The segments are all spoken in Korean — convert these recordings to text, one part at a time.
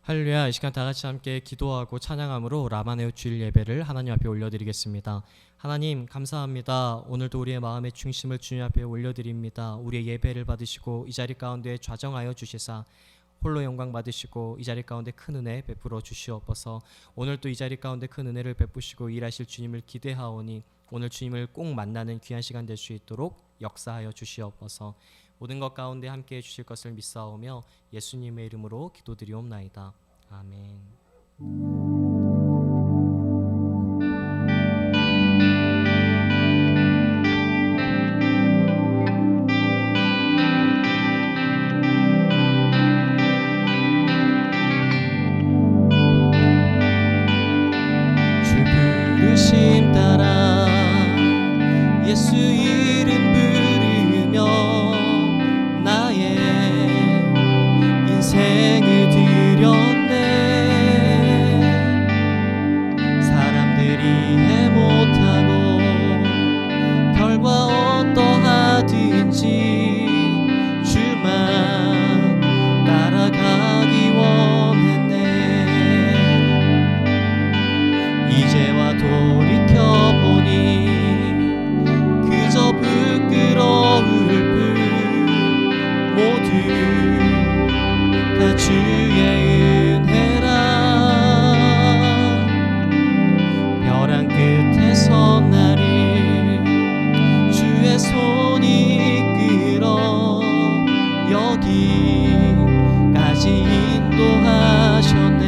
할렐루야. 이 시간 다 같이 함께 기도하고 찬양함으로 라마네오 주일 예배를 하나님 앞에 올려드리겠습니다. 하나님 감사합니다. 오늘도 우리의 마음의 중심을 주님 앞에 올려드립니다. 우리의 예배를 받으시고 이 자리 가운데 좌정하여 주시사 홀로 영광 받으시고 이 자리 가운데 큰 은혜 베풀어 주시옵소서. 오늘 또 이 자리 가운데 큰 은혜를 베푸시고 일하실 주님을 기대하오니 오늘 주님을 꼭 만나는 귀한 시간 될 수 있도록 역사하여 주시옵소서. 모든 것 가운데 함께해 주실 것을 믿사오며 예수님의 이름으로 기도드리옵나이다. 아멘. 주 부르심 따라 예수 이름 부르며 나의 인생을 드렸네. 사람들이 해 못하고 결과 어떠하든지 주만 따라가기 원했네. 이제와 돌이켜보니 그저 부끄러울 뿐 모두 다 주의 은혜라. 벼랑 끝에서 나를 주의 손이 이끌어 여기까지 인도하셨네.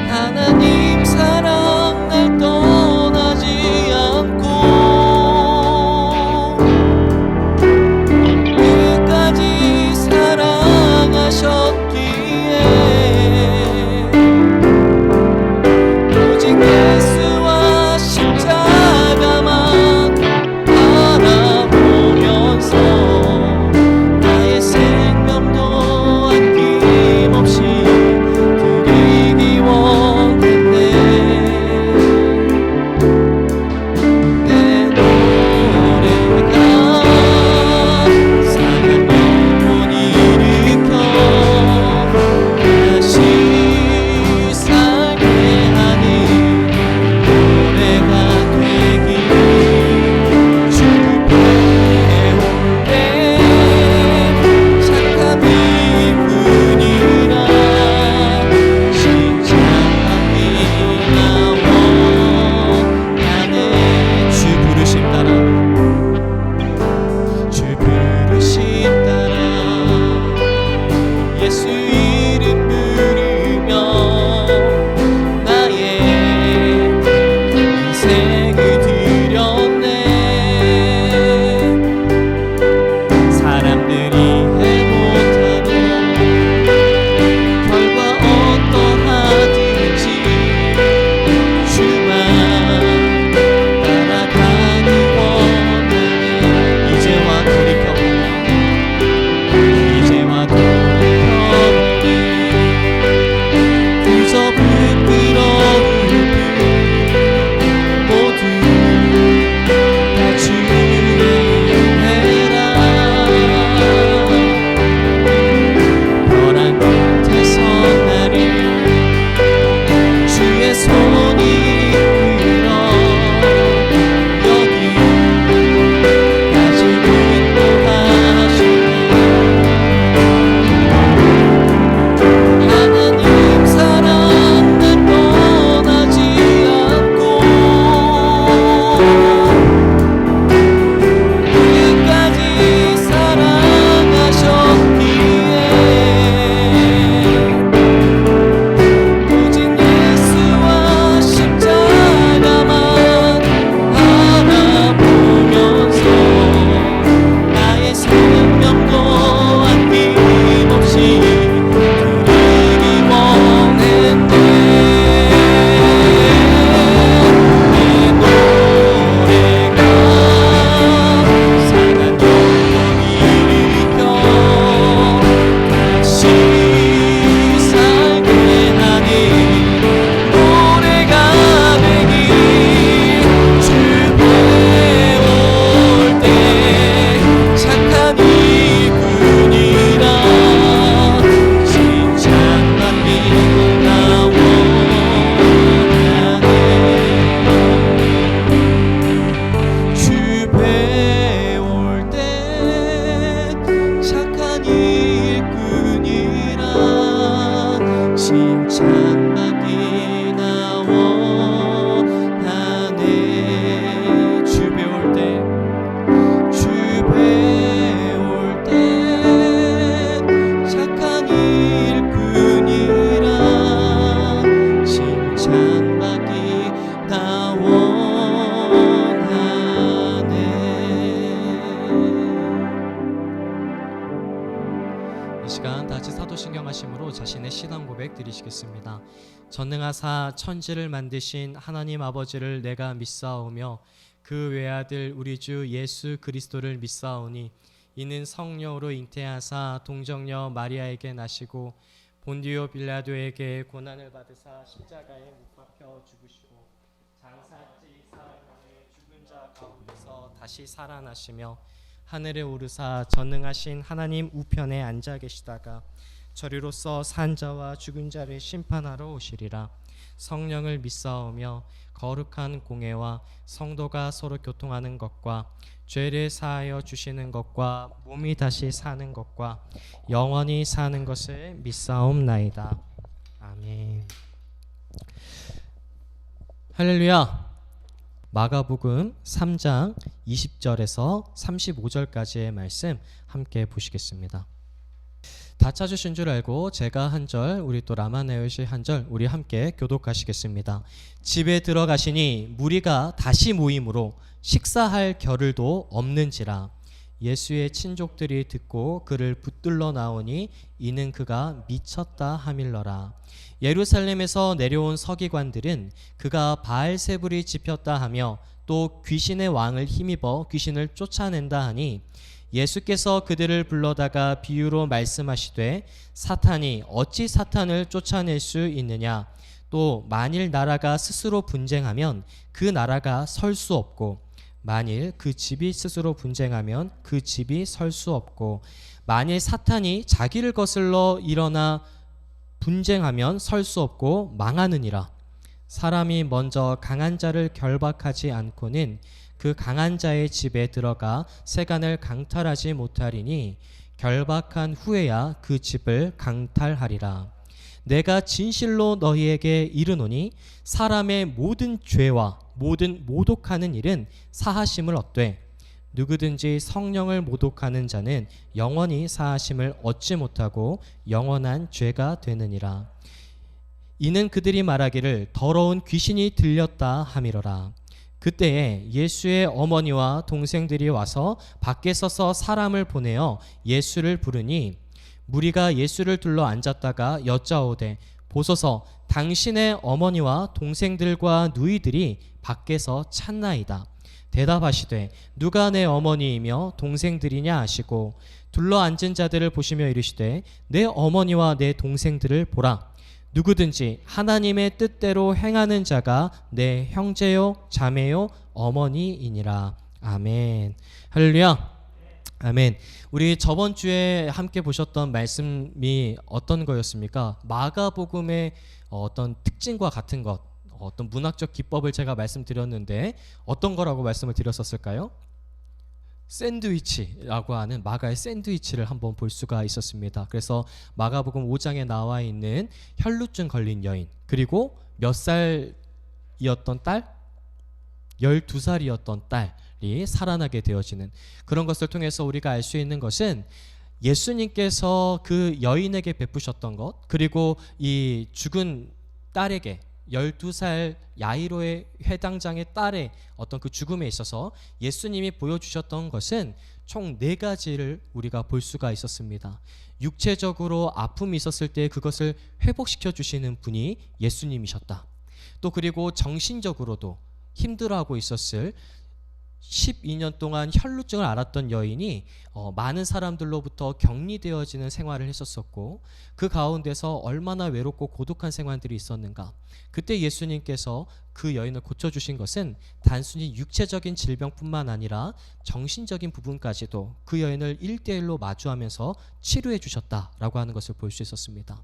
하나님 사랑 날 떠나지 않고 끝까지 사랑하셨기에 오직 예수와 십자가만 바라보면서 나의 생명도 시간 다시 사도신경 하심으로 자신의 신앙 고백 드리시겠습니다. 전능하사 천지를 만드신 하나님 아버지를 내가 믿사오며 그 외아들 우리 주 예수 그리스도를 믿사오니 이는 성령으로 잉태하사 동정녀 마리아에게 나시고 본디오 빌라도에게 고난을 받으사 십자가에 못 박혀 죽으시고 장사지 사흘 죽은 자 가운데서 다시 살아나시며 하늘에 오르사 전능하신 하나님 우편에 앉아 계시다가 저리로서 산 자와 죽은 자를 심판하러 오시리라. 성령을 믿사오며 거룩한 공회와 성도가 서로 교통하는 것과 죄를 사하여 주시는 것과 몸이 다시 사는 것과 영원히 사는 것을 믿사옵나이다. 아멘. 할렐루야. 마가복음 3장 20절에서 35절까지의 말씀 함께 보시겠습니다. 다 찾으신 줄 알고 제가 한 절, 우리 또 라마네오시 한 절 우리 함께 교독하시겠습니다. 집에 들어가시니 무리가 다시 모임으로 식사할 겨를도 없는지라. 예수의 친족들이 듣고 그를 붙들러 나오니 이는 그가 미쳤다 하밀러라. 예루살렘에서 내려온 서기관들은 그가 바알세불이 집혔다 하며 또 귀신의 왕을 힘입어 귀신을 쫓아낸다 하니 예수께서 그들을 불러다가 비유로 말씀하시되 사탄이 어찌 사탄을 쫓아낼 수 있느냐. 또 만일 나라가 스스로 분쟁하면 그 나라가 설 수 없고 만일 그 집이 스스로 분쟁하면 그 집이 설 수 없고 만일 사탄이 자기를 거슬러 일어나 분쟁하면 설 수 없고 망하느니라. 사람이 먼저 강한 자를 결박하지 않고는 그 강한 자의 집에 들어가 세간을 강탈하지 못하리니 결박한 후에야 그 집을 강탈하리라. 내가 진실로 너희에게 이르노니 사람의 모든 죄와 모든 모독하는 일은 사하심을 얻되 누구든지 성령을 모독하는 자는 영원히 사하심을 얻지 못하고 영원한 죄가 되느니라. 이는 그들이 말하기를 더러운 귀신이 들렸다 하미러라. 그때에 예수의 어머니와 동생들이 와서 밖에 서서 사람을 보내어 예수를 부르니 무리가 예수를 둘러 앉았다가 여짜오되 보소서 당신의 어머니와 동생들과 누이들이 밖에서 찾나이다. 대답하시되 누가 내 어머니이며 동생들이냐 하시고 둘러 앉은 자들을 보시며 이르시되 내 어머니와 내 동생들을 보라. 누구든지 하나님의 뜻대로 행하는 자가 내 형제요 자매요 어머니이니라. 아멘. 할렐루야. 아멘. 우리 저번 주에 함께 보셨던 말씀이 어떤 거였습니까? 마가복음의 어떤 특징과 같은 것, 어떤 문학적 기법을 제가 말씀드렸는데 어떤 거라고 말씀을 드렸었을까요? 샌드위치라고 하는 마가의 샌드위치를 한번 볼 수가 있었습니다. 그래서 마가복음 5장에 나와 있는 혈루증 걸린 여인, 그리고 몇 살이었던 딸? 12살이었던 딸이 살아나게 되어지는 그런 것을 통해서 우리가 알 수 있는 것은 예수님께서 그 여인에게 베푸셨던 것, 그리고 이 죽은 딸에게 12살 야이로의 회당장의 딸의 어떤 그 죽음에 있어서 예수님이 보여주셨던 것은 총 4가지를 우리가 볼 수가 있었습니다. 육체적으로 아픔이 있었을 때 그것을 회복시켜 주시는 분이 예수님이셨다. 또 그리고 정신적으로도 힘들어하고 있었을 12년 동안 혈루증을 앓았던 여인이 많은 사람들로부터 격리되어지는 생활을 했었었고 그 가운데서 얼마나 외롭고 고독한 생활들이 있었는가. 그때 예수님께서 그 여인을 고쳐주신 것은 단순히 육체적인 질병뿐만 아니라 정신적인 부분까지도 그 여인을 1대1로 마주하면서 치료해 주셨다라고 하는 것을 볼 수 있었습니다.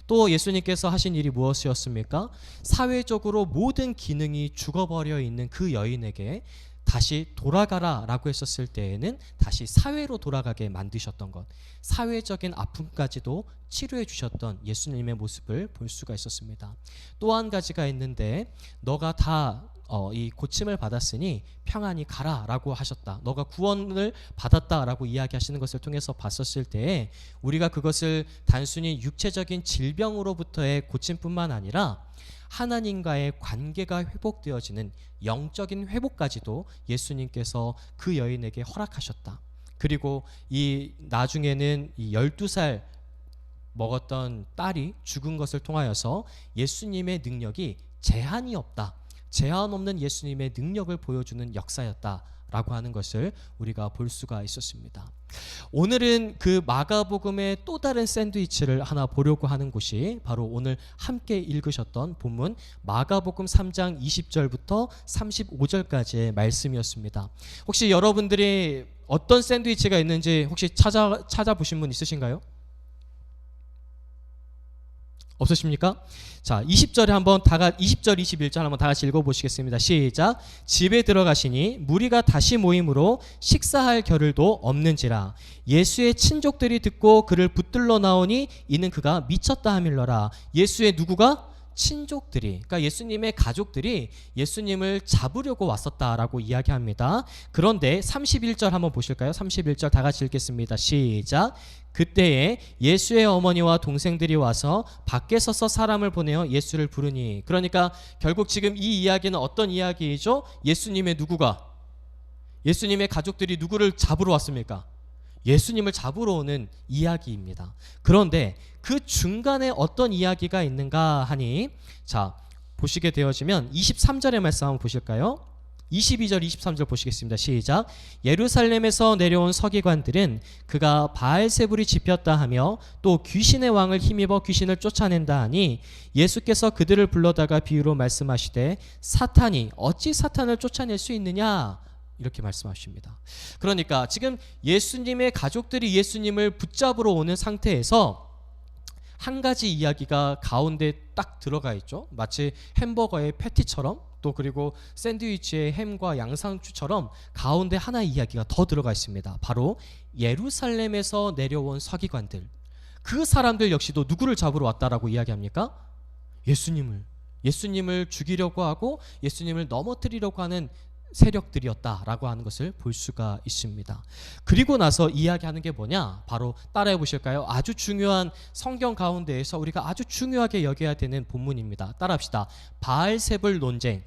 또 예수님께서 하신 일이 무엇이었습니까? 사회적으로 모든 기능이 죽어버려 있는 그 여인에게 다시 돌아가라 라고 했었을 때에는 다시 사회로 돌아가게 만드셨던 것, 사회적인 아픔까지도 치료해 주셨던 예수님의 모습을 볼 수가 있었습니다. 또 한 가지가 있는데 너가 다 이 고침을 받았으니 평안히 가라 라고 하셨다. 너가 구원을 받았다 라고 이야기하시는 것을 통해서 봤었을 때에 우리가 그것을 단순히 육체적인 질병으로부터의 고침뿐만 아니라 하나님과의 관계가 회복되어지는 영적인 회복까지도 예수님께서 그 여인에게 허락하셨다. 그리고 이 나중에는 이 12살 먹었던 딸이 죽은 것을 통하여서 예수님의 능력이 제한이 없다, 제한 없는 예수님의 능력을 보여주는 역사였다라고 하는 것을 우리가 볼 수가 있었습니다. 오늘은 그 마가복음의 또 다른 샌드위치를 하나 보려고 하는 곳이 바로 오늘 함께 읽으셨던 본문 마가복음 3장 20절부터 35절까지의 말씀이었습니다. 혹시 여러분들이 어떤 샌드위치가 있는지 혹시 찾아보신 분 있으신가요? 없으십니까? 자, 20절에 한번 20절 21절 한번 다 같이 읽어보시겠습니다. 시작. 집에 들어가시니 무리가 다시 모임으로 식사할 겨를도 없는지라 예수의 친족들이 듣고 그를 붙들러 나오니 이는 그가 미쳤다 하밀러라. 예수의 누구가? 친족들이, 그러니까 예수님의 가족들이 예수님을 잡으려고 왔었다라고 이야기합니다. 그런데 31절 한번 보실까요? 31절 다 같이 읽겠습니다. 시작. 그때에 예수의 어머니와 동생들이 와서 밖에 서서 사람을 보내어 예수를 부르니, 그러니까 결국 지금 이 이야기는 어떤 이야기이죠? 예수님의 누구가? 예수님의 가족들이 누구를 잡으러 왔습니까? 예수님을 잡으러 오는 이야기입니다. 그런데 그 중간에 어떤 이야기가 있는가 하니, 자, 보시게 되어지면 23절의 말씀 한번 보실까요? 22절 23절 보시겠습니다. 시작. 예루살렘에서 내려온 서기관들은 그가 바알세불이 집혔다 하며 또 귀신의 왕을 힘입어 귀신을 쫓아낸다 하니 예수께서 그들을 불러다가 비유로 말씀하시되 사탄이 어찌 사탄을 쫓아낼 수 있느냐, 이렇게 말씀하십니다. 그러니까 지금 예수님의 가족들이 예수님을 붙잡으러 오는 상태에서 한 가지 이야기가 가운데 딱 들어가 있죠. 마치 햄버거의 패티처럼, 또 그리고 샌드위치의 햄과 양상추처럼 가운데 하나의 이야기가 더 들어가 있습니다. 바로 예루살렘에서 내려온 서기관들, 그 사람들 역시도 누구를 잡으러 왔다라고 이야기합니까? 예수님을 죽이려고 하고 예수님을 넘어뜨리려고 하는 세력들이었다라고 하는 것을 볼 수가 있습니다. 그리고 나서 이야기하는 게 뭐냐? 바로 따라해 보실까요? 아주 중요한 성경 가운데에서 우리가 아주 중요하게 여겨야 되는 본문입니다. 따라합시다. 바알세불 논쟁.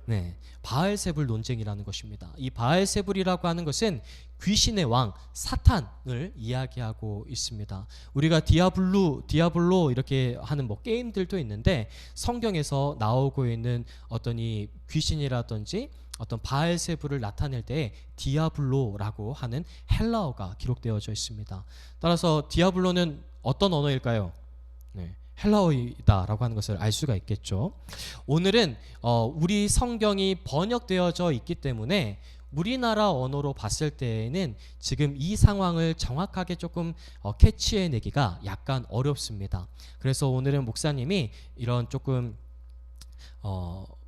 네, 바알세불 논쟁이라는 것입니다. 이 바알세불이라고 하는 것은 귀신의 왕 사탄을 이야기하고 있습니다. 우리가 디아블로 이렇게 하는 뭐 게임들도 있는데 성경에서 나오고 있는 어떤 이 귀신이라든지 어떤 바알세불을 나타낼 때 디아블로라고 하는 헬라어가 기록되어져 있습니다. 따라서 디아블로는 어떤 언어일까요? 네, 헬라어이다라고 하는 것을 알 수가 있겠죠. 오늘은 우리 성경이 번역되어져 있기 때문에 우리나라 언어로 봤을 때에는 지금 이 상황을 정확하게 조금 캐치해내기가 약간 어렵습니다. 그래서 오늘은 목사님이 이런 조금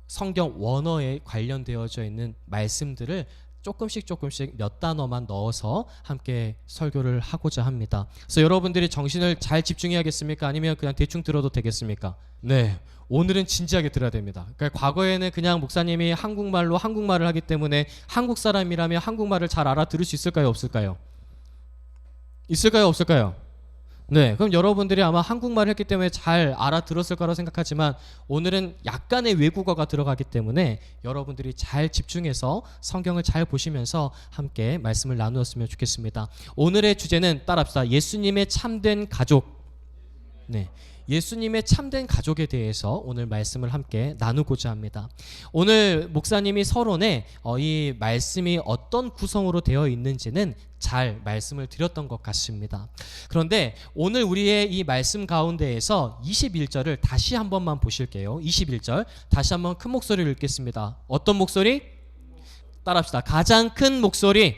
성경 원어에 관련되어져 있는 말씀들을 조금씩 몇 단어만 넣어서 함께 설교를 하고자 합니다. 그래서 여러분들이 정신을 잘 집중해야겠습니까? 아니면 그냥 대충 들어도 되겠습니까? 네, 오늘은 진지하게 들어야 됩니다. 그러니까 과거에는 그냥 목사님이 한국말을 하기 때문에 한국 사람이라면 한국말을 잘 알아들을 수 있을까요? 없을까요? 있을까요? 없을까요? 네, 그럼 여러분들이 아마 한국말을 했기 때문에 잘 알아들었을 거라고 생각하지만 오늘은 약간의 외국어가 들어가기 때문에 여러분들이 잘 집중해서 성경을 잘 보시면서 함께 말씀을 나누었으면 좋겠습니다. 오늘의 주제는 따라합시다. 예수님의 참된 가족. 네, 예수님의 참된 가족에 대해서 오늘 말씀을 함께 나누고자 합니다. 오늘 목사님이 서론에 이 말씀이 어떤 구성으로 되어 있는지는 잘 말씀을 드렸던 것 같습니다. 그런데 오늘 우리의 이 말씀 가운데에서 21절을 다시 한 번만 보실게요. 21절 다시 한번 큰 목소리로 읽겠습니다. 어떤 목소리? 따라합시다. 가장 큰 목소리,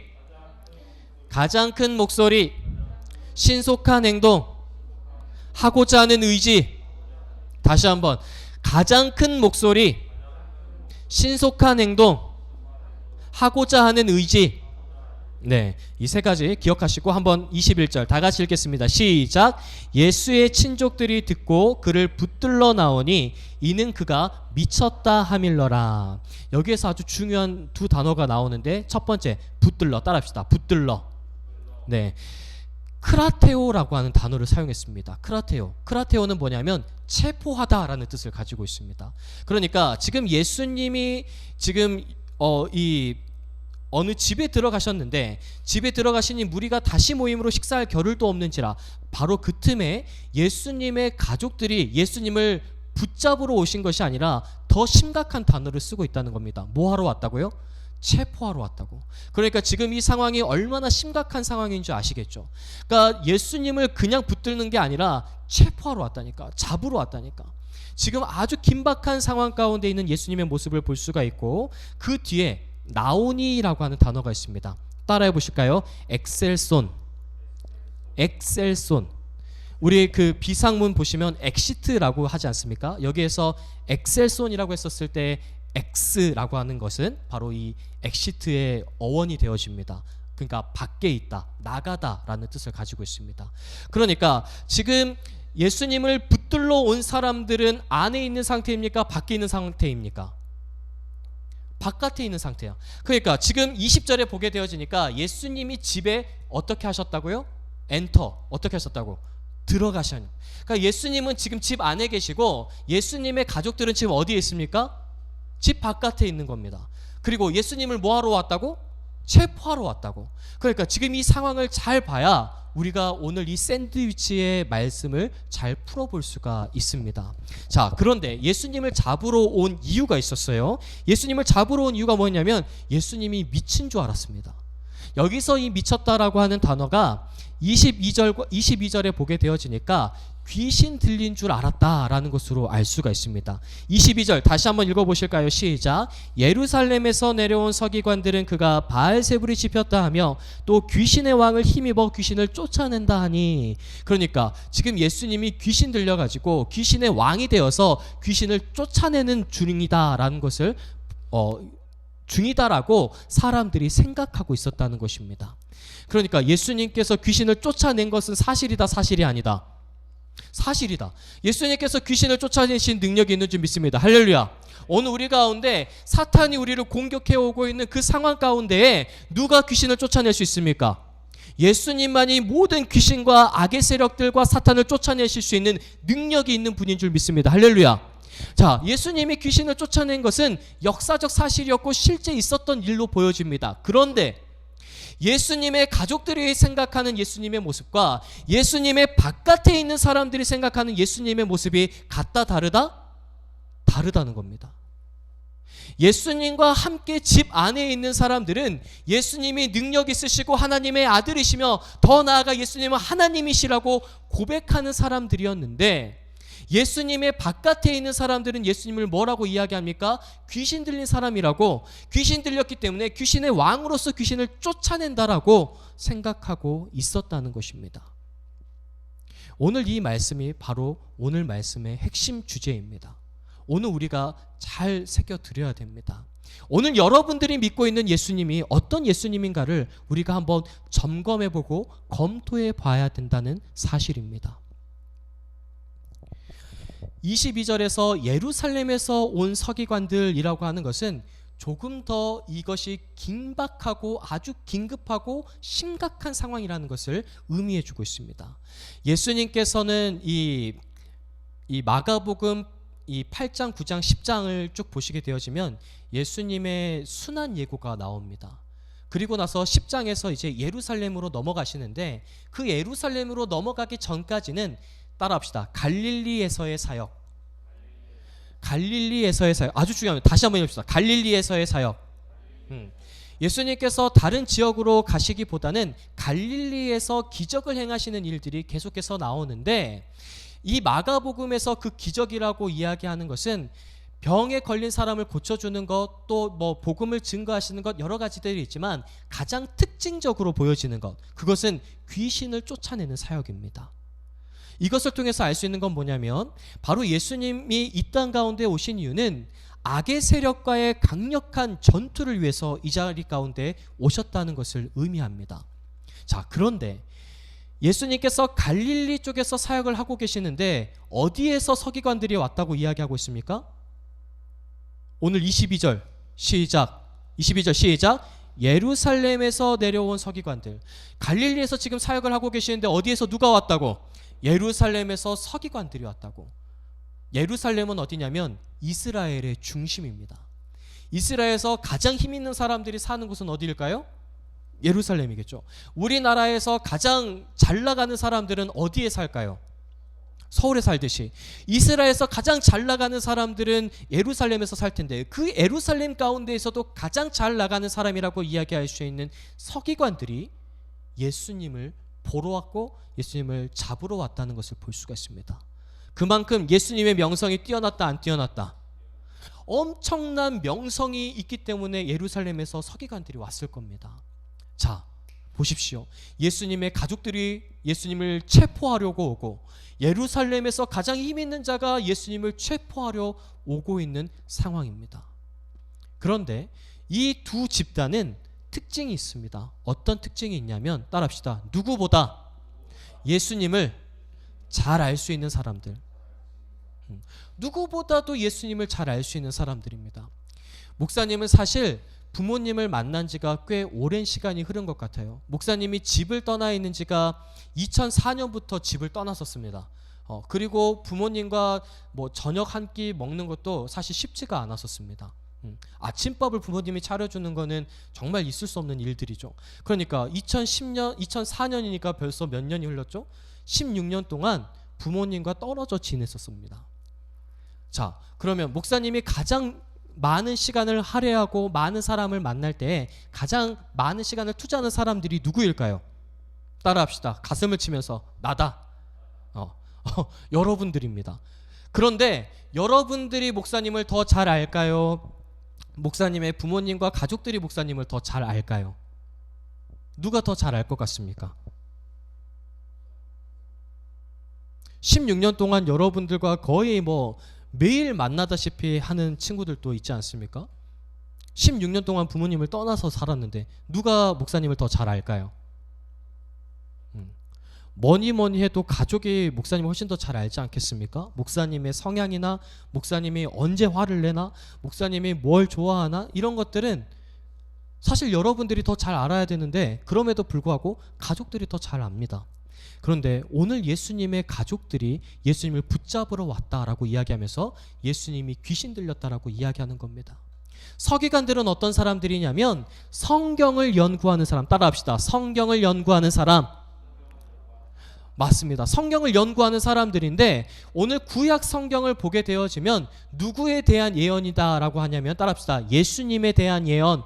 가장 큰 목소리, 신속한 행동, 하고자 하는 의지. 다시 한번. 가장 큰 목소리, 신속한 행동, 하고자 하는 의지. 네, 이 세 가지 기억하시고 한번 21절 다 같이 읽겠습니다. 시작. 예수의 친족들이 듣고 그를 붙들러 나오니 이는 그가 미쳤다 하밀러라. 여기에서 아주 중요한 두 단어가 나오는데 첫 번째 붙들러. 따라합시다. 붙들러. 네, 크라테오라고 하는 단어를 사용했습니다. 크라테오는 뭐냐면 체포하다라는 뜻을 가지고 있습니다. 그러니까 지금 예수님이 지금 이 어느 집에 들어가셨는데 집에 들어가시니 무리가 다시 모임으로 식사할 겨를도 없는지라 바로 그 틈에 예수님의 가족들이 예수님을 붙잡으러 오신 것이 아니라 더 심각한 단어를 쓰고 있다는 겁니다. 뭐 하러 왔다고요? 체포하러 왔다고. 그러니까 지금 이 상황이 얼마나 심각한 상황인 줄 아시겠죠? 그러니까 예수님을 그냥 붙들는 게 아니라 체포하러 왔다니까, 잡으러 왔다니까. 지금 아주 긴박한 상황 가운데 있는 예수님의 모습을 볼 수가 있고 그 뒤에 나오니라고 하는 단어가 있습니다. 따라해 보실까요? 엑셀손. 엑셀손. 우리 그 비상문 보시면 엑시트라고 하지 않습니까? 여기에서 엑셀손이라고 했었을 때 X라고 하는 것은 바로 이 엑시트의 어원이 되어집니다. 그러니까 밖에 있다, 나가다라는 뜻을 가지고 있습니다. 그러니까 지금 예수님을 붙들러 온 사람들은 안에 있는 상태입니까? 밖에 있는 상태입니까? 바깥에 있는 상태야. 그러니까 지금 20절에 보게 되어지니까 예수님이 집에 어떻게 하셨다고요? 엔터. 어떻게 하셨다고? 들어가셔요. 그러니까 예수님은 지금 집 안에 계시고 예수님의 가족들은 지금 어디에 있습니까? 집 바깥에 있는 겁니다. 그리고 예수님을 뭐 하러 왔다고? 체포하러 왔다고. 그러니까 지금 이 상황을 잘 봐야 우리가 오늘 이 샌드위치의 말씀을 잘 풀어볼 수가 있습니다. 자, 그런데 예수님을 잡으러 온 이유가 있었어요. 예수님을 잡으러 온 이유가 뭐냐면 예수님이 미친 줄 알았습니다. 여기서 이 미쳤다라고 하는 단어가 22절에 보게 되어지니까 귀신 들린 줄 알았다라는 것으로 알 수가 있습니다. 22절 다시 한번 읽어보실까요? 시작. 예루살렘에서 내려온 서기관들은 그가 바알세불이 집혔다 하며 또 귀신의 왕을 힘입어 귀신을 쫓아낸다 하니, 그러니까 지금 예수님이 귀신 들려가지고 귀신의 왕이 되어서 귀신을 쫓아내는 중이다라는 것을 중이다라고 사람들이 생각하고 있었다는 것입니다. 그러니까 예수님께서 귀신을 쫓아낸 것은 사실이다, 사실이 아니다? 사실이다. 예수님께서 귀신을 쫓아내신 능력이 있는 줄 믿습니다. 할렐루야. 오늘 우리 가운데 사탄이 우리를 공격해 오고 있는 그 상황 가운데에 누가 귀신을 쫓아낼 수 있습니까? 예수님만이 모든 귀신과 악의 세력들과 사탄을 쫓아내실 수 있는 능력이 있는 분인 줄 믿습니다. 할렐루야. 자, 예수님이 귀신을 쫓아낸 것은 역사적 사실이었고 실제 있었던 일로 보여집니다. 그런데 예수님의 가족들이 생각하는 예수님의 모습과 예수님의 바깥에 있는 사람들이 생각하는 예수님의 모습이 같다, 다르다? 다르다는 겁니다. 예수님과 함께 집 안에 있는 사람들은 예수님이 능력 있으시고 하나님의 아들이시며 더 나아가 예수님은 하나님이시라고 고백하는 사람들이었는데, 예수님의 바깥에 있는 사람들은 예수님을 뭐라고 이야기합니까? 귀신 들린 사람이라고, 귀신 들렸기 때문에 귀신의 왕으로서 귀신을 쫓아낸다라고 생각하고 있었다는 것입니다. 오늘 이 말씀이 바로 오늘 말씀의 핵심 주제입니다. 오늘 우리가 잘 새겨드려야 됩니다. 오늘 여러분들이 믿고 있는 예수님이 어떤 예수님인가를 우리가 한번 점검해보고 검토해봐야 된다는 사실입니다. 22절에서 예루살렘에서 온 서기관들이라고 하는 것은 조금 더 이것이 긴박하고 아주 긴급하고 심각한 상황이라는 것을 의미해주고 있습니다. 예수님께서는 이 마가복음 이 8장, 9장, 10장을 쭉 보시게 되어지면 예수님의 순환 예고가 나옵니다. 그리고 나서 10장에서 이제 예루살렘으로 넘어가시는데, 그 예루살렘으로 넘어가기 전까지는 따라합시다. 갈릴리에서의 사역. 갈릴리에서의 사역. 아주 중요합니다. 다시 한번 해봅시다. 갈릴리에서의 사역. 예수님께서 다른 지역으로 가시기보다는 갈릴리에서 기적을 행하시는 일들이 계속해서 나오는데, 이 마가복음에서 그 기적이라고 이야기하는 것은 병에 걸린 사람을 고쳐주는 것, 또 뭐 복음을 증거하시는 것, 여러 가지들이 있지만 가장 특징적으로 보여지는 것, 그것은 귀신을 쫓아내는 사역입니다. 이것을 통해서 알 수 있는 건 뭐냐면, 바로 예수님이 이 땅 가운데 오신 이유는 악의 세력과의 강력한 전투를 위해서 이 자리 가운데 오셨다는 것을 의미합니다. 자, 그런데 예수님께서 갈릴리 쪽에서 사역을 하고 계시는데 어디에서 서기관들이 왔다고 이야기하고 있습니까? 오늘 22절 시작. 22절 시작. 예루살렘에서 내려온 서기관들. 갈릴리에서 지금 사역을 하고 계시는데 어디에서 누가 왔다고? 예루살렘에서 서기관들이 왔다고. 예루살렘은 어디냐면 이스라엘의 중심입니다. 이스라엘에서 가장 힘 있는 사람들이 사는 곳은 어디일까요? 예루살렘이겠죠. 우리나라에서 가장 잘 나가는 사람들은 어디에 살까요? 서울에 살듯이 이스라엘에서 가장 잘 나가는 사람들은 예루살렘에서 살 텐데, 그 예루살렘 가운데에서도 가장 잘 나가는 사람이라고 이야기할 수 있는 서기관들이 예수님을 보러 왔고 예수님을 잡으러 왔다는 것을 볼 수가 있습니다. 그만큼 예수님의 명성이 뛰어났다, 안 뛰어났다? 엄청난 명성이 있기 때문에 예루살렘에서 서기관들이 왔을 겁니다. 자, 보십시오. 예수님의 가족들이 예수님을 체포하려고 오고, 예루살렘에서 가장 힘 있는 자가 예수님을 체포하려 오고 있는 상황입니다. 그런데 이 두 집단은 특징이 있습니다. 어떤 특징이 있냐면, 따라합시다. 누구보다 예수님을 잘 알 수 있는 사람들, 누구보다도 예수님을 잘 알 수 있는 사람들입니다. 목사님은 사실 부모님을 만난 지가 꽤 오랜 시간이 흐른 것 같아요. 목사님이 집을 떠나 있는 지가 2004년부터 집을 떠났었습니다. 그리고 부모님과 뭐 저녁 한 끼 먹는 것도 사실 쉽지가 않았었습니다. 아침밥을 부모님이 차려주는 거는 정말 있을 수 없는 일들이죠. 그러니까 2004년이니까 벌써 몇 년이 흘렀죠? 16년 동안 부모님과 떨어져 지냈었습니다. 자, 그러면 목사님이 가장 많은 시간을 할애하고 많은 사람을 만날 때 가장 많은 시간을 투자하는 사람들이 누구일까요? 따라합시다. 가슴을 치면서 나다. 여러분들입니다. 그런데 여러분들이 목사님을 더 잘 알까요? 목사님의 부모님과 가족들이 목사님을 더 잘 알까요? 누가 더 잘 알 것 같습니까? 16년 동안 여러분들과 거의 매일 만나다시피 하는 친구들도 있지 않습니까? 16년 동안 부모님을 떠나서 살았는데 누가 목사님을 더 잘 알까요? 뭐니 해도 가족이 목사님을 훨씬 더 잘 알지 않겠습니까? 목사님의 성향이나 목사님이 언제 화를 내나, 목사님이 뭘 좋아하나, 이런 것들은 사실 여러분들이 더 잘 알아야 되는데, 그럼에도 불구하고 가족들이 더 잘 압니다. 그런데 오늘 예수님의 가족들이 예수님을 붙잡으러 왔다라고 이야기하면서 예수님이 귀신 들렸다라고 이야기하는 겁니다. 서기관들은 어떤 사람들이냐면 성경을 연구하는 사람, 따라합시다. 성경을 연구하는 사람. 맞습니다. 성경을 연구하는 사람들인데, 오늘 구약 성경을 보게 되어지면 누구에 대한 예언이다라고 하냐면, 따라합시다. 예수님에 대한 예언.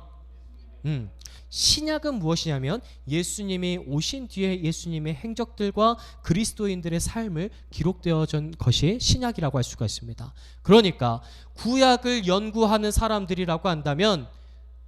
신약은 무엇이냐면 예수님이 오신 뒤에 예수님의 행적들과 그리스도인들의 삶을 기록되어진 것이 신약이라고 할 수가 있습니다. 그러니까 구약을 연구하는 사람들이라고 한다면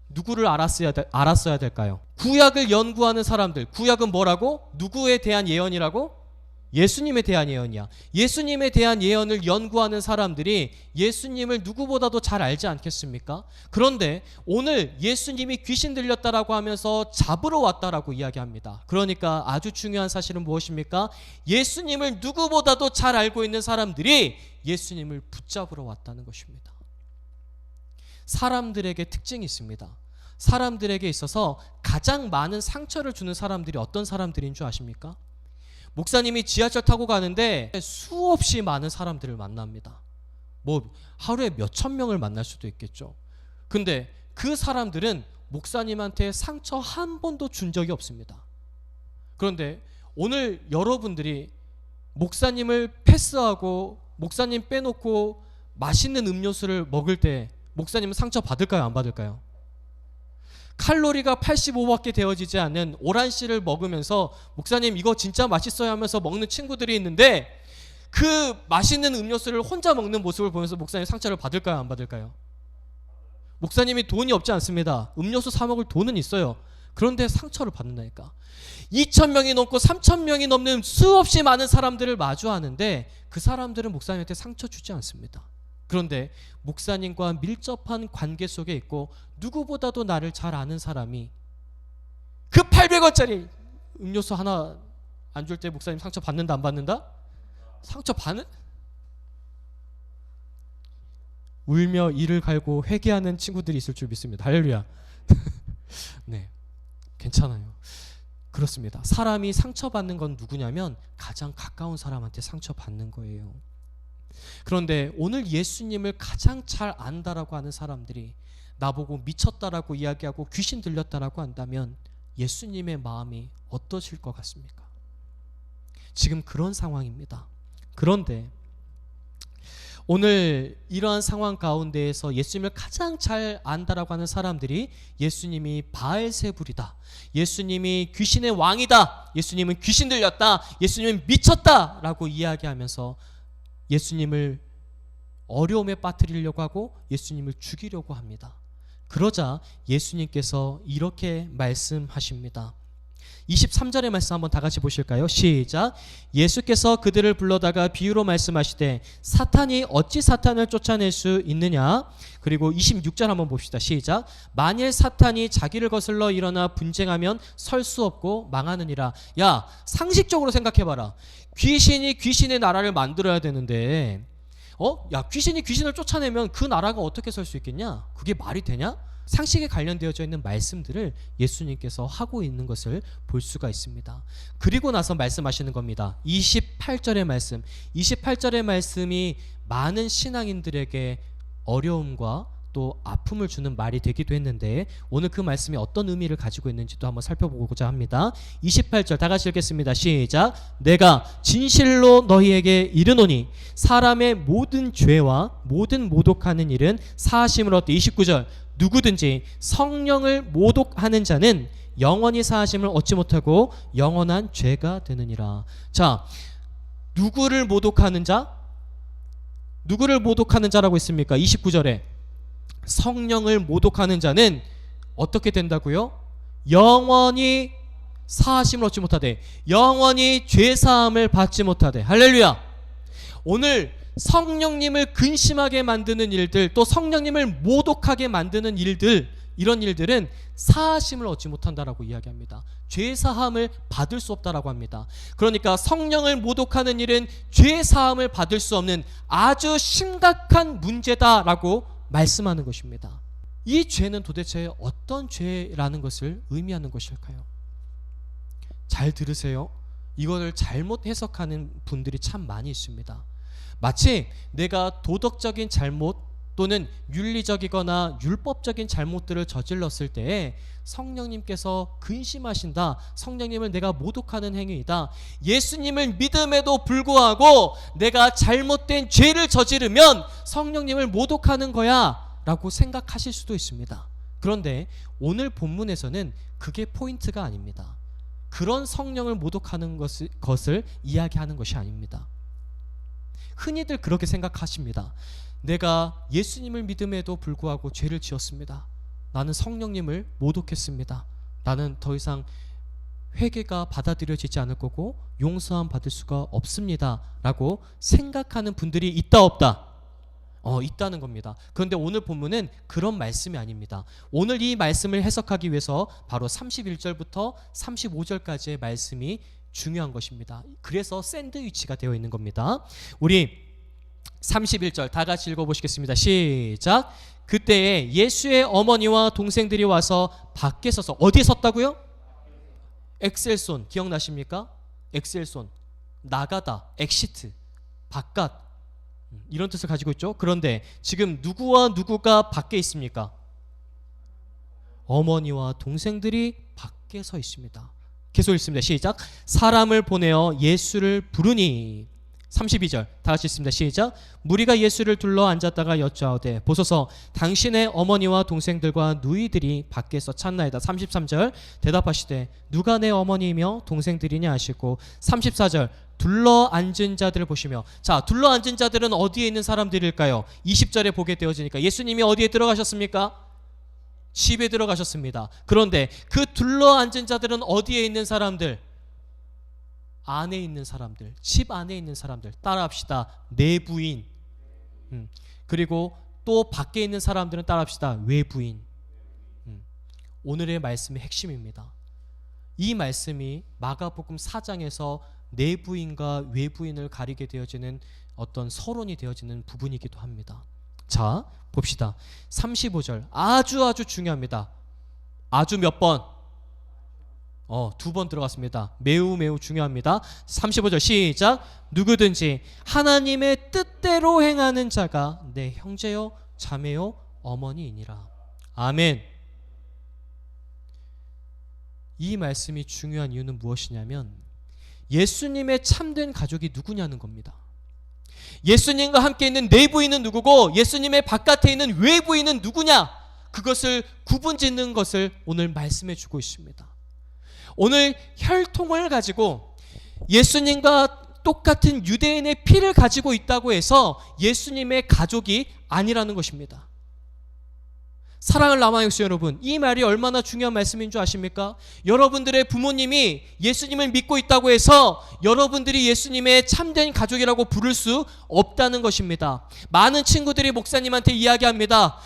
누구를 알았어야 될까요? 구약을 연구하는 사람들. 구약은 뭐라고? 누구에 대한 예언이라고? 예수님에 대한 예언이야. 예수님에 대한 예언을 연구하는 사람들이 예수님을 누구보다도 잘 알지 않겠습니까? 그런데 오늘 예수님이 귀신 들렸다라고 하면서 잡으러 왔다라고 이야기합니다. 그러니까 아주 중요한 사실은 무엇입니까? 예수님을 누구보다도 잘 알고 있는 사람들이 예수님을 붙잡으러 왔다는 것입니다. 사람들에게 특징이 있습니다. 사람들에게 있어서 가장 많은 상처를 주는 사람들이 어떤 사람들인 줄 아십니까? 목사님이 지하철 타고 가는데 수없이 많은 사람들을 만납니다. 하루에 몇천 명을 만날 수도 있겠죠. 근데 그 사람들은 목사님한테 상처 한 번도 준 적이 없습니다. 그런데 오늘 여러분들이 목사님을 패스하고 목사님 빼놓고 맛있는 음료수를 먹을 때 목사님은 상처 받을까요, 안 받을까요? 칼로리가 85밖에 되어지지 않는 오란씨를 먹으면서 목사님 이거 진짜 맛있어요 하면서 먹는 친구들이 있는데, 그 맛있는 음료수를 혼자 먹는 모습을 보면서 목사님 상처를 받을까요, 안 받을까요? 목사님이 돈이 없지 않습니다. 음료수 사 먹을 돈은 있어요. 그런데 상처를 받는다니까. 2,000명이 넘고 3,000명이 넘는 수없이 많은 사람들을 마주하는데 그 사람들은 목사님한테 상처 주지 않습니다. 그런데 목사님과 밀접한 관계 속에 있고 누구보다도 나를 잘 아는 사람이 그 800원짜리 음료수 하나 안 줄 때 목사님 상처 받는다, 안 받는다? 상처 받는? 울며 이를 갈고 회개하는 친구들이 있을 줄 믿습니다. 할렐루야. 네, 괜찮아요. 그렇습니다. 사람이 상처받는 건 누구냐면 가장 가까운 사람한테 상처받는 거예요. 그런데 오늘 예수님을 가장 잘 안다라고 하는 사람들이 나보고 미쳤다라고 이야기하고 귀신 들렸다라고 한다면 예수님의 마음이 어떠실 것 같습니까? 지금 그런 상황입니다. 그런데 오늘 이러한 상황 가운데에서 예수님을 가장 잘 안다라고 하는 사람들이 예수님이 바알세불이다, 예수님이 귀신의 왕이다, 예수님은 귀신 들렸다, 예수님은 미쳤다라고 이야기하면서 예수님을 어려움에 빠뜨리려고 하고 예수님을 죽이려고 합니다. 그러자 예수님께서 이렇게 말씀하십니다. 23절의 말씀 한번 다 같이 보실까요? 시작. 예수께서 그들을 불러다가 비유로 말씀하시되 사탄이 어찌 사탄을 쫓아낼 수 있느냐. 그리고 26절 한번 봅시다. 시작. 만일 사탄이 자기를 거슬러 일어나 분쟁하면 설 수 없고 망하느니라. 야, 상식적으로 생각해봐라. 귀신이 귀신의 나라를 만들어야 되는데 야, 귀신이 귀신을 쫓아내면 그 나라가 어떻게 설 수 있겠냐? 그게 말이 되냐? 상식에 관련되어져 있는 말씀들을 예수님께서 하고 있는 것을 볼 수가 있습니다. 그리고 나서 말씀하시는 겁니다. 28절의 말씀. 28절의 말씀이 많은 신앙인들에게 어려움과 또 아픔을 주는 말이 되기도 했는데 오늘 그 말씀이 어떤 의미를 가지고 있는지도 한번 살펴보고자 합니다. 28절 다 같이 읽겠습니다. 시작. 내가 진실로 너희에게 이르노니 사람의 모든 죄와 모든 모독하는 일은 사하심을 얻되. 29절 누구든지 성령을 모독하는 자는 영원히 사하심을 얻지 못하고 영원한 죄가 되느니라. 자, 누구를 모독하는 자? 누구를 모독하는 자라고 있습니까? 29절에 성령을 모독하는 자는 어떻게 된다고요? 영원히 사하심을 얻지 못하되, 영원히 죄사함을 받지 못하되. 할렐루야. 오늘 성령님을 근심하게 만드는 일들, 또 성령님을 모독하게 만드는 일들, 이런 일들은 사하심을 얻지 못한다라고 이야기합니다. 죄사함을 받을 수 없다라고 합니다. 그러니까 성령을 모독하는 일은 죄사함을 받을 수 없는 아주 심각한 문제다라고 말씀하는 것입니다. 이 죄는 도대체 어떤 죄라는 것을 의미하는 것일까요? 잘 들으세요. 이거를 잘못 해석하는 분들이 참 많이 있습니다. 마치 내가 도덕적인 잘못 또는 윤리적이거나 율법적인 잘못들을 저질렀을 때에 성령님께서 근심하신다, 성령님을 내가 모독하는 행위이다, 예수님을 믿음에도 불구하고 내가 잘못된 죄를 저지르면 성령님을 모독하는 거야 라고 생각하실 수도 있습니다. 그런데 오늘 본문에서는 그게 포인트가 아닙니다. 그런 성령을 모독하는 것을 이야기하는 것이 아닙니다. 흔히들 그렇게 생각하십니다. 내가 예수님을 믿음에도 불구하고 죄를 지었습니다. 나는 성령님을 모독했습니다. 나는 더 이상 회개가 받아들여지지 않을 거고 용서함 받을 수가 없습니다 라고 생각하는 분들이 있다 없다? 있다는 겁니다. 그런데 오늘 본문은 그런 말씀이 아닙니다. 오늘 이 말씀을 해석하기 위해서 바로 31절부터 35절까지의 말씀이 중요한 것입니다. 그래서 샌드위치가 되어 있는 겁니다. 우리 31절 다 같이 읽어보시겠습니다. 시작. 그때에 예수의 어머니와 동생들이 와서 밖에 서서, 어디에 섰다고요? 엑셀손 기억나십니까? 엑셀손, 나가다, 엑시트, 바깥, 이런 뜻을 가지고 있죠. 그런데 지금 누구와 누구가 밖에 있습니까? 어머니와 동생들이 밖에 서 있습니다. 계속 읽습니다. 시작. 사람을 보내어 예수를 부르니. 32절 다 같이 읽습니다. 시작. 무리가 예수를 둘러 앉았다가 여짜오되 보소서 당신의 어머니와 동생들과 누이들이 밖에서 찾나이다. 33절 대답하시되 누가 내 어머니이며 동생들이냐 하시고 34절 둘러 앉은 자들을 보시며. 자, 둘러 앉은 자들은 어디에 있는 사람들일까요? 20절에 보게 되어지니까 예수님이 어디에 들어가셨습니까? 집에 들어가셨습니다. 그런데 그 둘러 앉은 자들은 어디에 있는 사람들? 안에 있는 사람들, 집 안에 있는 사람들. 따라합시다. 내부인. 그리고 또 밖에 있는 사람들은 따라합시다. 외부인. 오늘의 말씀의 핵심입니다. 이 말씀이 마가복음 4장에서 내부인과 외부인을 가리게 되어지는 어떤 서론이 되어지는 부분이기도 합니다. 자, 봅시다. 35절 아주 중요합니다. 아주 몇 번? 2번 들어갔습니다. 매우 중요합니다. 35절 시작. 누구든지 하나님의 뜻대로 행하는 자가 내 형제요 자매요 어머니이니라. 아멘. 이 말씀이 중요한 이유는 무엇이냐면 예수님의 참된 가족이 누구냐는 겁니다. 예수님과 함께 있는 내부인은 누구고 예수님의 바깥에 있는 외부인은 누구냐, 그것을 구분짓는 것을 오늘 말씀해 주고 있습니다. 오늘 혈통을 가지고 예수님과 똑같은 유대인의 피를 가지고 있다고 해서 예수님의 가족이 아니라는 것입니다. 사랑을 남아요 여러분, 이 말이 얼마나 중요한 말씀인 줄 아십니까? 여러분들의 부모님이 예수님을 믿고 있다고 해서 여러분들이 예수님의 참된 가족이라고 부를 수 없다는 것입니다. 많은 친구들이 목사님한테 이야기합니다.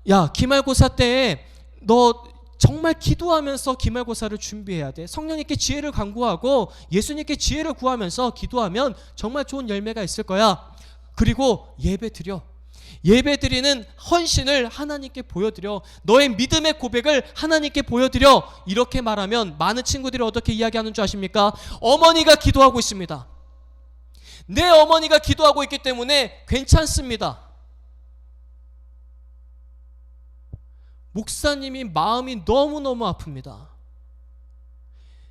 야, 기말고사 때 너 정말 기도하면서 기말고사를 준비해야 돼. 성령님께 지혜를 간구하고 예수님께 지혜를 구하면서 기도하면 정말 좋은 열매가 있을 거야. 그리고 예배 드려. 예배 드리는 헌신을 하나님께 보여드려. 너의 믿음의 고백을 하나님께 보여드려. 이렇게 말하면 많은 친구들이 어떻게 이야기하는 줄 아십니까? 어머니가 기도하고 있습니다. 내 어머니가 기도하고 있기 때문에 괜찮습니다. 목사님이 마음이 너무너무 아픕니다.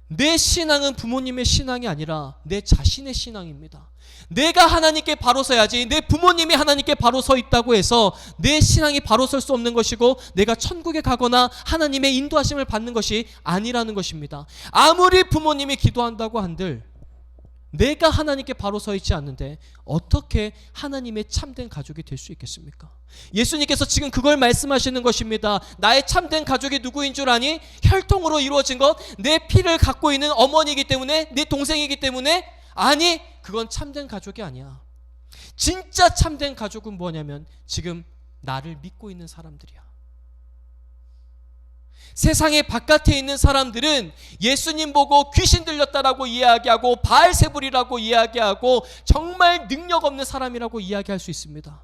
내 신앙은 부모님의 신앙이 아니라 내 자신의 신앙입니다. 내가 하나님께 바로 서야지, 내 부모님이 하나님께 바로 서 있다고 해서 내 신앙이 바로 설 수 없는 것이고 내가 천국에 가거나 하나님의 인도하심을 받는 것이 아니라는 것입니다. 아무리 부모님이 기도한다고 한들 내가 하나님께 바로 서 있지 않는데 어떻게 하나님의 참된 가족이 될 수 있겠습니까? 예수님께서 지금 그걸 말씀하시는 것입니다. 나의 참된 가족이 누구인 줄 아니? 혈통으로 이루어진 것, 내 피를 갖고 있는 어머니이기 때문에, 내 동생이기 때문에? 아니, 그건 참된 가족이 아니야. 진짜 참된 가족은 뭐냐면 지금 나를 믿고 있는 사람들이야. 세상의 바깥에 있는 사람들은 예수님 보고 귀신 들렸다라고 이야기하고 바알세불이라고 이야기하고 정말 능력 없는 사람이라고 이야기할 수 있습니다.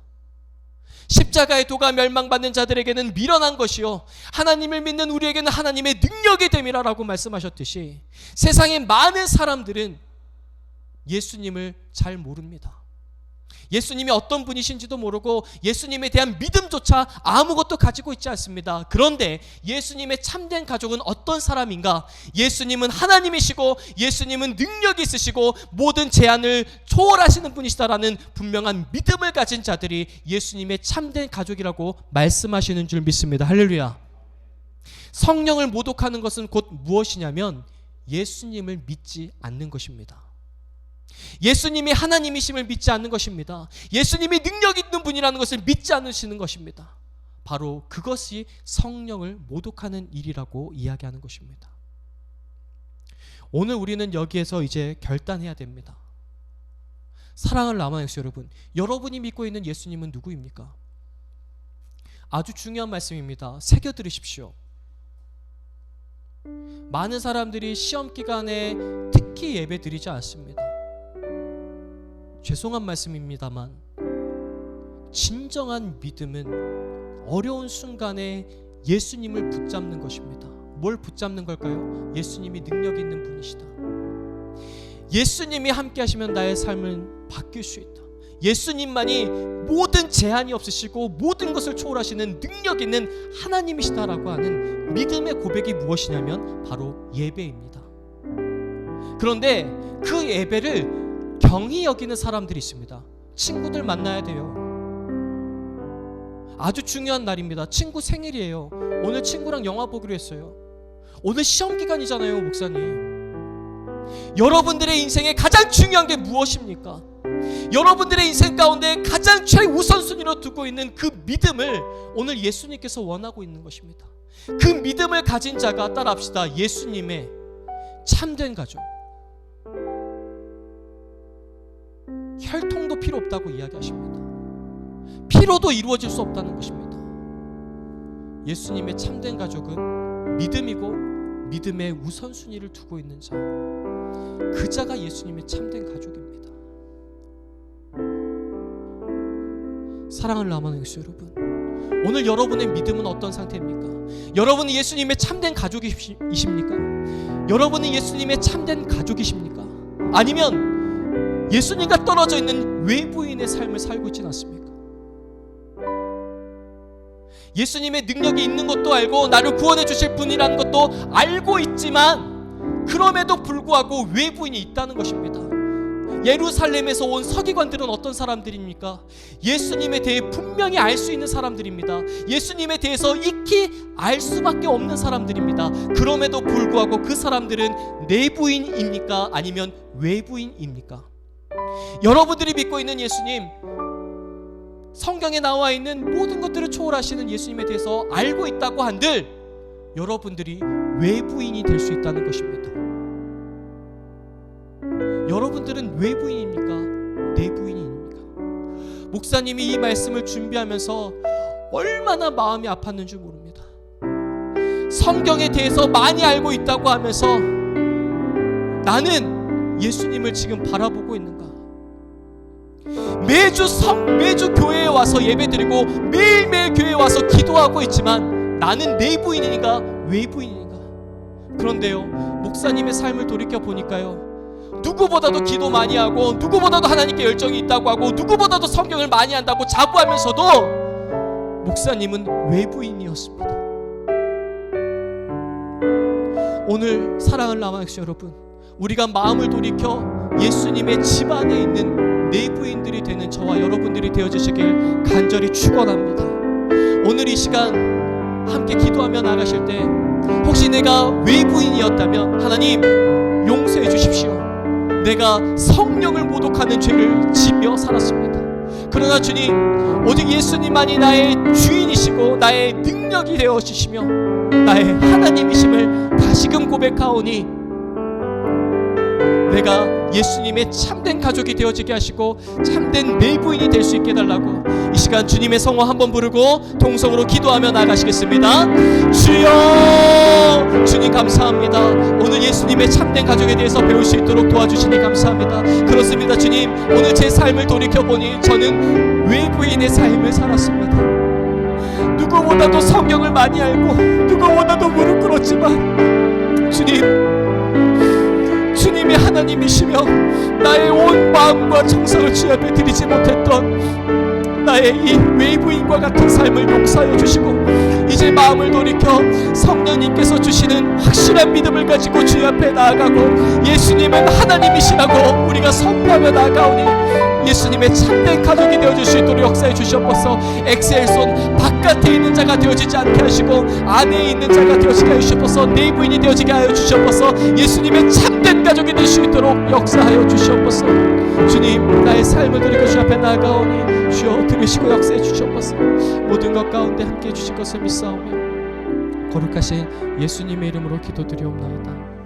십자가의 도가 멸망받는 자들에게는 미련한 것이요 하나님을 믿는 우리에게는 하나님의 능력이 됨이라고 말씀하셨듯이 세상의 많은 사람들은 예수님을 잘 모릅니다. 예수님이 어떤 분이신지도 모르고 예수님에 대한 믿음조차 아무것도 가지고 있지 않습니다. 그런데 예수님의 참된 가족은 어떤 사람인가? 예수님은 하나님이시고 예수님은 능력이 있으시고 모든 제한을 초월하시는 분이시다라는 분명한 믿음을 가진 자들이 예수님의 참된 가족이라고 말씀하시는 줄 믿습니다. 할렐루야. 성령을 모독하는 것은 곧 무엇이냐면 예수님을 믿지 않는 것입니다. 예수님이 하나님이심을 믿지 않는 것입니다. 예수님이 능력 있는 분이라는 것을 믿지 않으시는 것입니다. 바로 그것이 성령을 모독하는 일이라고 이야기하는 것입니다. 오늘 우리는 여기에서 이제 결단해야 됩니다. 사랑을 남아요 여러분, 여러분이 믿고 있는 예수님은 누구입니까? 아주 중요한 말씀입니다. 새겨 들으십시오. 많은 사람들이 시험 기간에 특히 예배 드리지 않습니다. 죄송한 말씀입니다만 진정한 믿음은 어려운 순간에 예수님을 붙잡는 것입니다. 뭘 붙잡는 걸까요? 예수님이 능력 있는 분이시다. 예수님이 함께 하시면 나의 삶은 바뀔 수 있다. 예수님만이 모든 제한이 없으시고 모든 것을 초월하시는 능력 있는 하나님이시다라고 하는 믿음의 고백이 무엇이냐면 바로 예배입니다. 그런데 그 예배를 경히 여기는 사람들이 있습니다. 친구들 만나야 돼요. 아주 중요한 날입니다. 친구 생일이에요. 오늘 친구랑 영화 보기로 했어요. 오늘 시험 기간이잖아요, 목사님. 여러분들의 인생에 가장 중요한 게 무엇입니까? 여러분들의 인생 가운데 가장 최우선순위로 두고 있는 그 믿음을 오늘 예수님께서 원하고 있는 것입니다. 그 믿음을 가진 자가 따라합시다. 예수님의 참된 가족. 혈통도 필요 없다고 이야기하십니다. 피로도 이루어질 수 없다는 것입니다. 예수님의 참된 가족은 믿음이고 믿음의 우선순위를 두고 있는 자, 그 자가 예수님의 참된 가족입니다. 사랑을 남아는 것이 여러분, 오늘 여러분의 믿음은 어떤 상태입니까? 여러분이 예수님의 참된 가족이십니까? 여러분이 예수님의 참된 가족이십니까? 아니면 예수님과 떨어져 있는 외부인의 삶을 살고 있지는 않습니까? 예수님의 능력이 있는 것도 알고 나를 구원해 주실 분이라는 것도 알고 있지만 그럼에도 불구하고 외부인이 있다는 것입니다. 예루살렘에서 온 서기관들은 어떤 사람들입니까? 예수님에 대해 분명히 알 수 있는 사람들입니다. 예수님에 대해서 익히 알 수밖에 없는 사람들입니다. 그럼에도 불구하고 그 사람들은 내부인입니까? 아니면 외부인입니까? 여러분들이 믿고 있는 예수님, 성경에 나와 있는 모든 것들을 초월하시는 예수님에 대해서 알고 있다고 한들 여러분들이 외부인이 될 수 있다는 것입니다. 여러분들은 외부인입니까? 내부인입니까? 목사님이 이 말씀을 준비하면서 얼마나 마음이 아팠는지 모릅니다. 성경에 대해서 많이 알고 있다고 하면서 나는 예수님을 지금 바라보고 있는가? 매주 교회에 와서 예배드리고 매일매일 교회에 와서 기도하고 있지만 나는 내부인인가 외부인인가? 그런데요, 목사님의 삶을 돌이켜 보니까요, 누구보다도 기도 많이 하고 누구보다도 하나님께 열정이 있다고 하고 누구보다도 성경을 많이 한다고 자부하면서도 목사님은 외부인이었습니다. 오늘 사랑하는 라마엑스 여러분, 우리가 마음을 돌이켜 예수님의 집안에 있는 내부인들이 되는 저와 여러분들이 되어주시길 간절히 축원합니다. 오늘 이 시간 함께 기도하며 나가실 때 혹시 내가 외부인이었다면 하나님 용서해 주십시오. 내가 성령을 모독하는 죄를 지며 살았습니다. 그러나 주님, 오직 예수님만이 나의 주인이시고 나의 능력이 되어 주시며 나의 하나님이심을 다시금 고백하오니 내가 예수님의 참된 가족이 되어지게 하시고 참된 내부인이 될 수 있게 해달라고 이 시간 주님의 성호 한번 부르고 동성으로 기도하며 나가시겠습니다. 주여, 주님 감사합니다. 오늘 예수님의 참된 가족에 대해서 배울 수 있도록 도와주시니 감사합니다. 그렇습니다. 주님, 오늘 제 삶을 돌이켜보니 저는 외부인의 삶을 살았습니다. 누구보다도 성경을 많이 알고 누구보다도 무릎 꿇었지만 주님이 하나님이시며 나의 온 마음과 정성을 주 앞에 드리지 못했던 나의 이 외부인과 같은 삶을 용서하여 주시고 이제 마음을 돌이켜 성령님께서 주시는 확실한 믿음을 가지고 주 앞에 나아가고 예수님은 하나님이시라고 우리가 선포하며 나아가오니 예수님의 참된 가족이 되어줄 수 있도록 역사해 주시옵소서. 엑셀손 바깥에 있는 자가 되어지지 않게 하시고 안에 있는 자가 되어지게 하여 주시옵소서. 내부인이 되어지게 하여 주시옵소서. 예수님의 참된 가족이 될 수 있도록 역사하여 주시옵소서. 주님, 나의 삶을 돌이켜 주 앞에 나아가오니 주여 들으시고 역사해 주시옵소서. 모든 것 가운데 함께해 주실 것을 믿사오며 거룩하신 예수님의 이름으로 기도드리옵나이다.